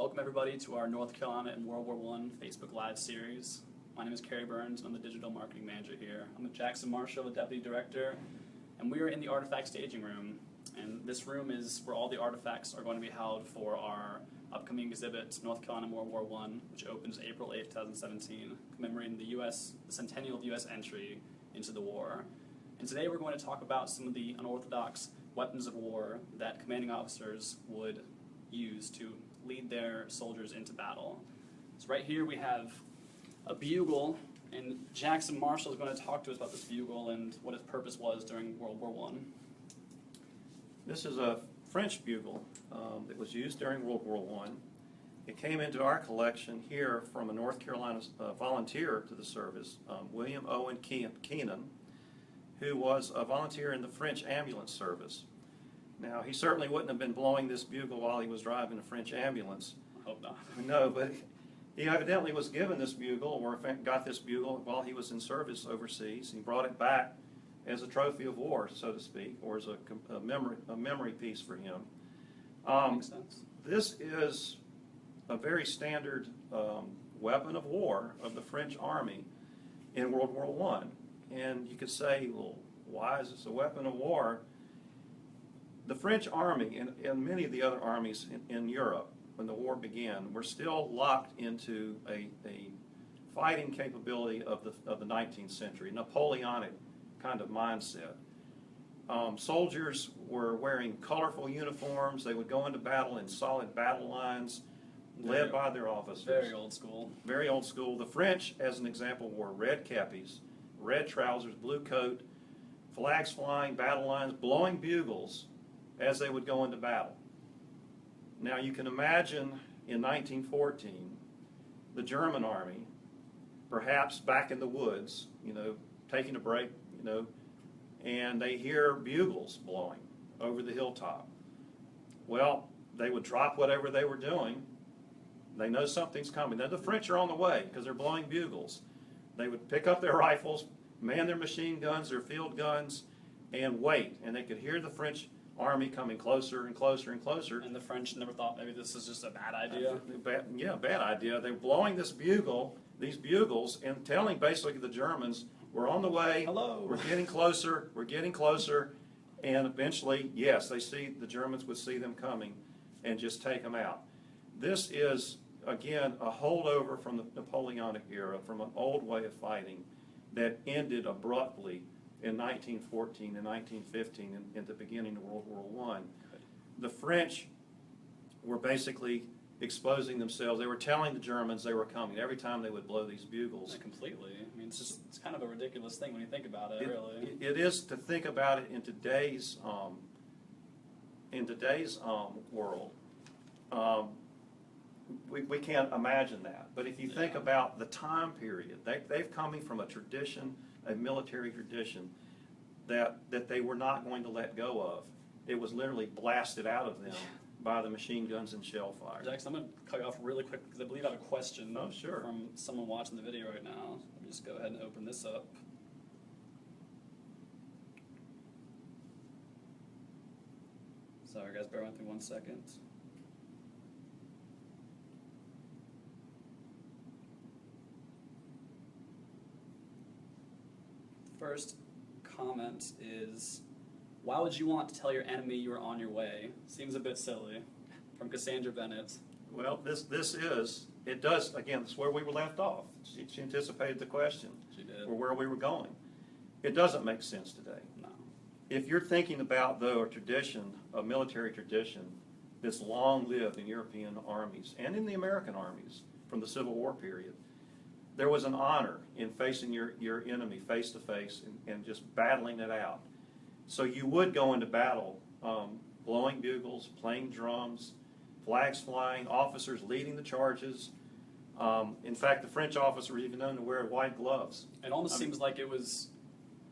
Welcome everybody to our North Carolina and World War I Facebook Live series. My name is Kerry Burns and I'm the Digital Marketing Manager here. I'm with Jackson Marshall, the Deputy Director, and we are in the Artifact Staging Room. And this room is where all the artifacts are going to be held for our upcoming exhibit, North Carolina and World War I, which opens April 8, 2017, commemorating the Centennial of U.S. entry into the war. And today we're going to talk about some of the unorthodox weapons of war that commanding officers would use to lead their soldiers into battle. So right here we have a bugle, and Jackson Marshall is going to talk to us about this bugle and what its purpose was during World War I. This is a French bugle that was used during World War I. It came into our collection here from a North Carolina volunteer to the service, William Owen Keenan, who was a volunteer in the French ambulance service. Now, he certainly wouldn't have been blowing this bugle while he was driving a French ambulance. I hope not. No, but he evidently was given this bugle, or got this bugle while he was in service overseas. He brought it back as a trophy of war, so to speak, or as a memory piece for him. Makes sense. This is a very standard weapon of war of the French Army in World War I. And you could say, well, why is this a weapon of war? The French Army and many of the other armies in Europe, when the war began, were still locked into a fighting capability of the 19th century, Napoleonic kind of mindset. Soldiers were wearing colorful uniforms. They would go into battle in solid battle lines, led by their officers. Very old school. Very old school. The French, as an example, wore red cappies, red trousers, blue coat, flags flying, battle lines, blowing bugles as they would go into battle. Now you can imagine in 1914, the German army, perhaps back in the woods, taking a break, and they hear bugles blowing over the hilltop. Well, they would drop whatever they were doing. They know something's coming. Now the French are on the way because they're blowing bugles. They would pick up their rifles, man their machine guns, their field guns, and wait. And they could hear the French army coming closer and closer and closer. And the French never thought maybe this is just a bad idea. Bad idea. They were blowing these bugles, and telling basically the Germans, we're on the way, hello, we're getting closer, and eventually, yes, the Germans would see them coming and just take them out. This is, again, a holdover from the Napoleonic era, from an old way of fighting that ended abruptly in 1914 and 1915 in the beginning of World War I. The French were basically exposing themselves. They were telling the Germans they were coming every time they would blow these bugles. Yeah, completely. I mean, it's kind of a ridiculous thing when you think about it, really. It is to think about it in today's world. We can't imagine that. But if you think about the time period, they've coming from a tradition, a military tradition, that they were not going to let go of. It was literally blasted out of them by the machine guns and shell fire. Jackson, I'm going to cut you off really quick because I believe I have a question sure. from someone watching the video right now. Let me just go ahead and open this up. Sorry guys, bear with me 1 second. First comment is, why would you want to tell your enemy you are on your way? Seems a bit silly. From Cassandra Bennett. Well, it does, again, this is where we were left off. She anticipated the question. She did. Or where we were going. It doesn't make sense today. No. If you're thinking about, though, a military tradition that's long lived in European armies and in the American armies from the Civil War period, there was an honor in facing your enemy face to face and just battling it out. So you would go into battle blowing bugles, playing drums, flags flying, officers leading the charges. In fact, the French officers were even known to wear white gloves. It almost seems like it was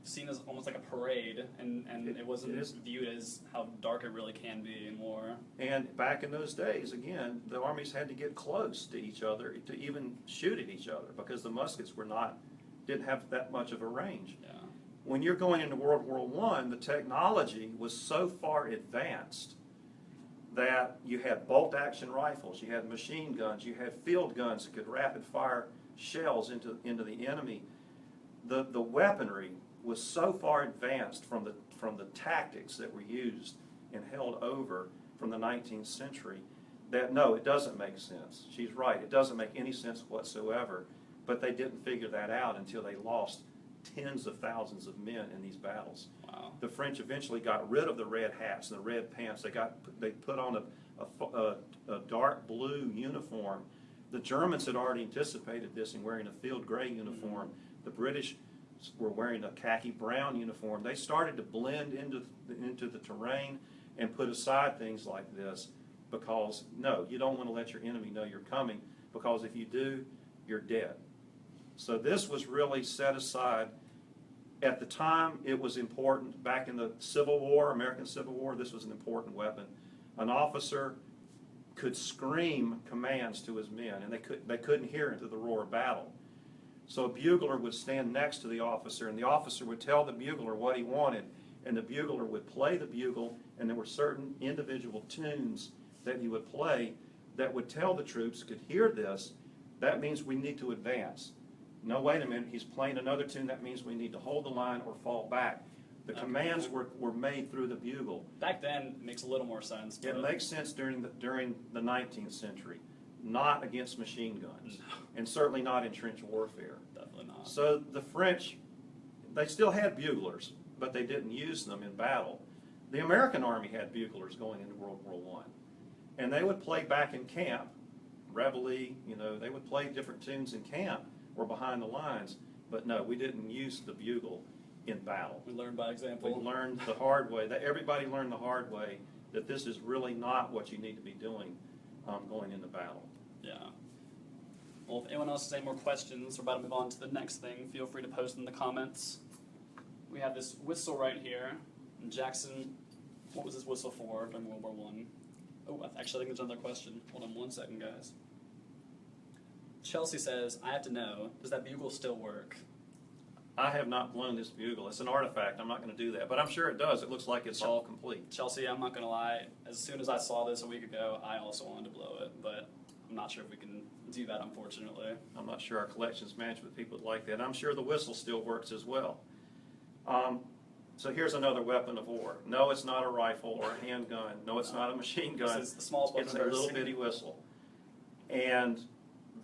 seen as almost like a parade, and it wasn't viewed as how dark it really can be in war. And back in those days, again, the armies had to get close to each other to even shoot at each other because the muskets didn't have that much of a range. Yeah. When you're going into World War I, the technology was so far advanced that you had bolt-action rifles, you had machine guns, you had field guns that could rapid-fire shells into the enemy. The weaponry was so far advanced from the tactics that were used and held over from the 19th century that no, it doesn't make sense. She's right, it doesn't make any sense whatsoever, but they didn't figure that out until they lost tens of thousands of men in these battles. Wow. The French eventually got rid of the red hats and the red pants. They put on a dark blue uniform. The Germans had already anticipated this in wearing a field gray uniform. The British were wearing a khaki brown uniform. They started to blend into the terrain and put aside things like this because, no, you don't want to let your enemy know you're coming, because if you do, you're dead. So this was really set aside. At the time, it was important. Back in the Civil War, American Civil War, this was an important weapon. An officer could scream commands to his men, and they couldn't hear into the roar of battle. So a bugler would stand next to the officer, and the officer would tell the bugler what he wanted, and the bugler would play the bugle, and there were certain individual tunes that he would play that would tell the troops, could hear this, that means we need to advance. No, wait a minute, he's playing another tune, that means we need to hold the line or fall back. The commands were made through the bugle. Back then, it makes a little more sense. It makes sense during the 19th century, not against machine guns, and certainly not in trench warfare. Definitely not. So the French, they still had buglers, but they didn't use them in battle. The American Army had buglers going into World War I, and they would play back in camp, reveille, they would play different tunes in camp or behind the lines, but no, we didn't use the bugle in battle. We learned by example. We learned the hard way. Everybody learned the hard way that this is really not what you need to be doing going into battle. Yeah. Well, if anyone else has any more questions, we're about to move on to the next thing. Feel free to post in the comments. We have this whistle right here. And Jackson, what was this whistle for during World War I? Oh, actually, I think there's another question. Hold on one second, guys. Chelsea says, I have to know, does that bugle still work? I have not blown this bugle. It's an artifact. I'm not going to do that. But I'm sure it does. It looks like it's all complete. Chelsea, I'm not going to lie. As soon as I saw this a week ago, I also wanted to blow it. But I'm not sure if we can do that, unfortunately. I'm not sure our collections management people would like that. I'm sure the whistle still works as well. So here's another weapon of war. No, it's not a rifle or a handgun. No, it's not a machine gun. This is the smallest weapon It's a I've ever little seen. bitty whistle. And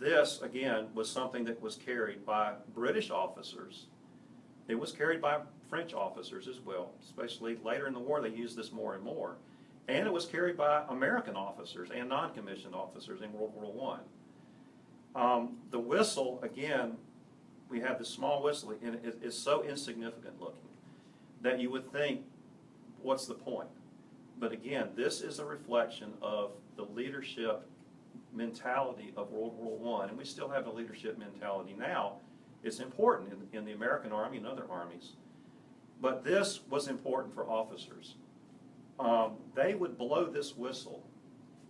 this, again, was something that was carried by British officers. It was carried by French officers as well, especially later in the war they used this more and more. And it was carried by American officers and non-commissioned officers in World War I. The whistle, again, we have this small whistle, and it is so insignificant looking that you would think, what's the point? But again, this is a reflection of the leadership mentality of World War I, and we still have a leadership mentality now. It's important in the American Army and other armies. But this was important for officers. They would blow this whistle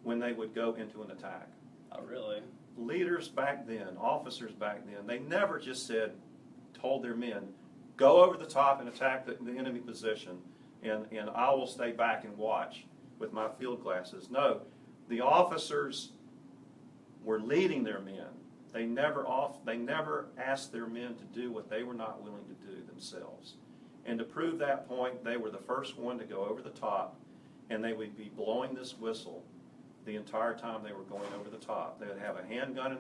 when they would go into an attack. Oh, really? Leaders back then, officers back then, they never just told their men, go over the top and attack the enemy position, and I will stay back and watch with my field glasses. No, the officers were leading their men. They never asked their men to do what they were not willing to do themselves. And to prove that point, they were the first one to go over the top, and they would be blowing this whistle the entire time they were going over the top. They would have a handgun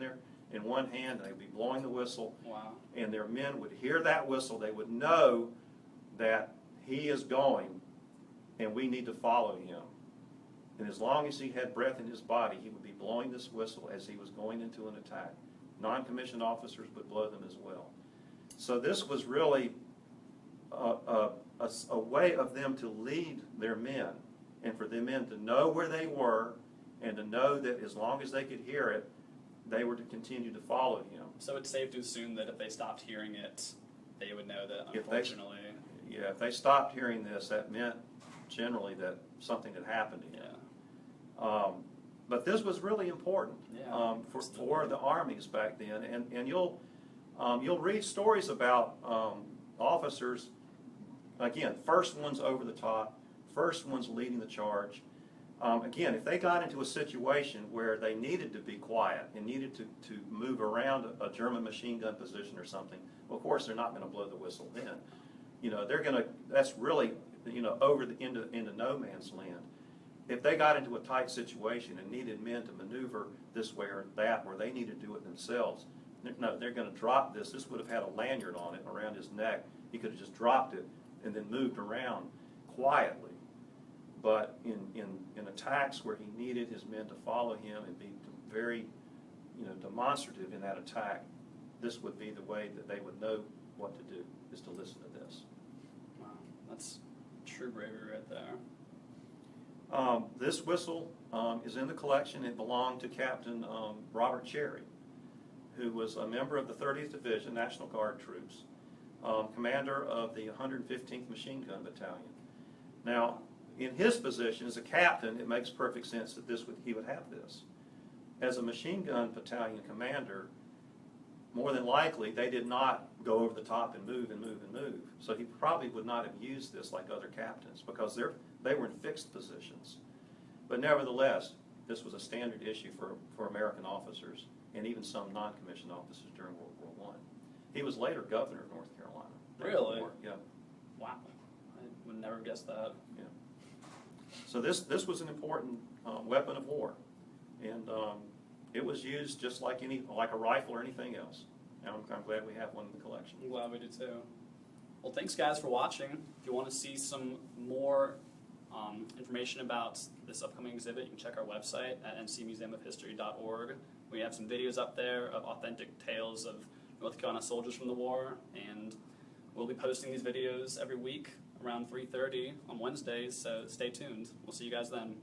in one hand, and they would be blowing the whistle. Wow. And their men would hear that whistle. They would know that he is going, and we need to follow him. And as long as he had breath in his body, he would be blowing this whistle as he was going into an attack. Non-commissioned officers would blow them as well. So this was really a way of them to lead their men, and for the men to know where they were, and to know that as long as they could hear it, they were to continue to follow him. So it's safe to assume that if they stopped hearing it, they would know that, unfortunately. If they stopped hearing this, that meant generally that something had happened to him. Yeah. But this was really important for the armies back then, and you'll read stories about officers, again, first ones over the top, first ones leading the charge. Again, if they got into a situation where they needed to be quiet and needed to move around a German machine gun position or something, well, of course they're not going to blow the whistle then. You know, they're going to, that's really, you know, into no man's land. If they got into a tight situation and needed men to maneuver this way or that, where they needed to do it themselves, no, they're going to drop this. This would have had a lanyard on it around his neck. He could have just dropped it and then moved around quietly. But in attacks where he needed his men to follow him and be very, you know, demonstrative in that attack, this would be the way that they would know what to do, is to listen to this. Wow, that's true bravery right there. This whistle is in the collection. It belonged to Captain Robert Cherry, who was a member of the 30th Division, National Guard troops, commander of the 115th Machine Gun Battalion. Now, in his position as a captain, it makes perfect sense that he would have this. As a machine gun battalion commander, more than likely they did not go over the top and move and move and move. So he probably would not have used this like other captains, because they were in fixed positions. But nevertheless, this was a standard issue for American officers and even some non-commissioned officers during World War I. He was later governor of North Carolina. Really? Yeah. Wow, I would never guess that. Yeah. So this was an important weapon of war, and it was used just like a rifle or anything else. And I'm glad we have one in the collection. I'm glad we do too. Well, thanks guys for watching. If you want to see some more information about this upcoming exhibit, you can check our website at ncmuseumofhistory.org. We have some videos up there of authentic tales of North Carolina soldiers from the war, and we'll be posting these videos every week around 3:30 on Wednesdays, so stay tuned. We'll see you guys then.